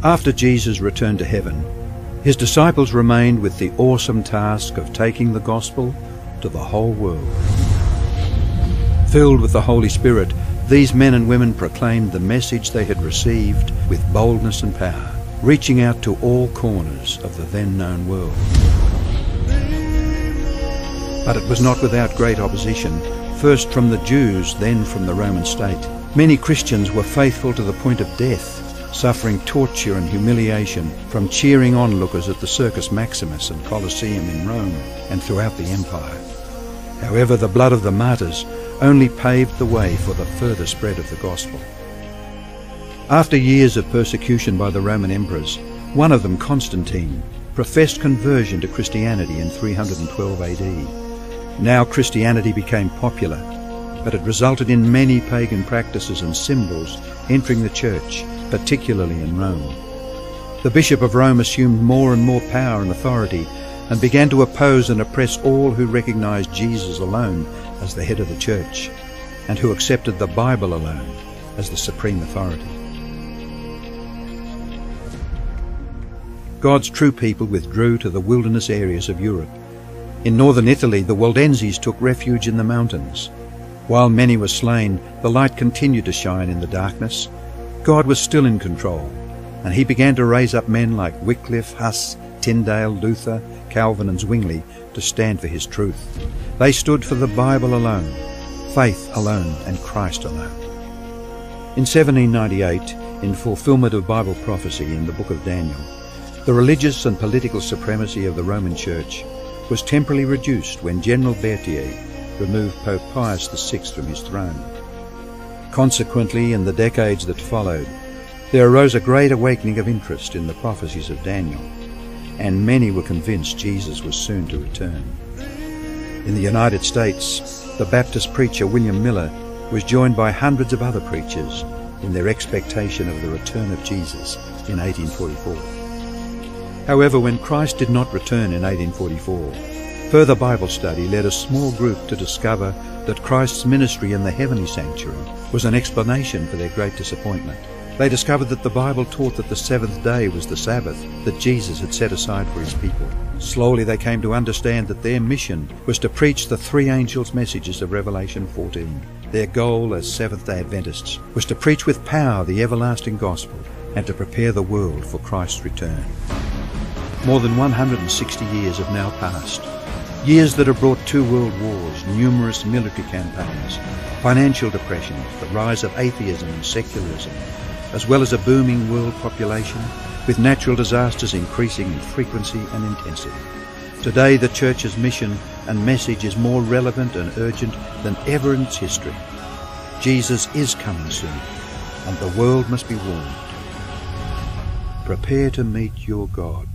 After Jesus returned to heaven, his disciples remained with the awesome task of taking the gospel to the whole world. Filled with the Holy Spirit, these men and women proclaimed the message they had received with boldness and power, reaching out to all corners of the then known world. But it was not without great opposition, first from the Jews, then from the Roman state. Many Christians were faithful to the point of death, suffering torture and humiliation from cheering onlookers at the Circus Maximus and Colosseum in Rome and throughout the empire. However, the blood of the martyrs only paved the way for the further spread of the gospel. After years of persecution by the Roman emperors, one of them, Constantine, professed conversion to Christianity in 312 AD. Now Christianity became popular, but it resulted in many pagan practices and symbols entering the church, particularly in Rome. The Bishop of Rome assumed more and more power and authority and began to oppose and oppress all who recognized Jesus alone as the head of the church and who accepted the Bible alone as the supreme authority. God's true people withdrew to the wilderness areas of Europe. In northern Italy, the Waldenses took refuge in the mountains. While many were slain, the light continued to shine in the darkness. God was still in control, and he began to raise up men like Wycliffe, Huss, Tyndale, Luther, Calvin and Zwingli to stand for his truth. They stood for the Bible alone, faith alone and Christ alone. In 1798, in fulfillment of Bible prophecy in the book of Daniel, the religious and political supremacy of the Roman Church was temporarily reduced when General Berthier removed Pope Pius VI from his throne. Consequently, in the decades that followed, there arose a great awakening of interest in the prophecies of Daniel, and many were convinced Jesus was soon to return. In the United States, the Baptist preacher William Miller was joined by hundreds of other preachers in their expectation of the return of Jesus in 1844. However, when Christ did not return in 1844, further Bible study led a small group to discover that Christ's ministry in the heavenly sanctuary was an explanation for their great disappointment. They discovered that the Bible taught that the seventh day was the Sabbath that Jesus had set aside for his people. Slowly they came to understand that their mission was to preach the three angels' messages of Revelation 14. Their goal as Seventh-day Adventists was to preach with power the everlasting gospel and to prepare the world for Christ's return. More than 160 years have now passed. Years that have brought 2 world wars, numerous military campaigns, financial depressions, the rise of atheism and secularism, as well as a booming world population, with natural disasters increasing in frequency and intensity. Today, the Church's mission and message is more relevant and urgent than ever in its history. Jesus is coming soon, and the world must be warned. Prepare to meet your God.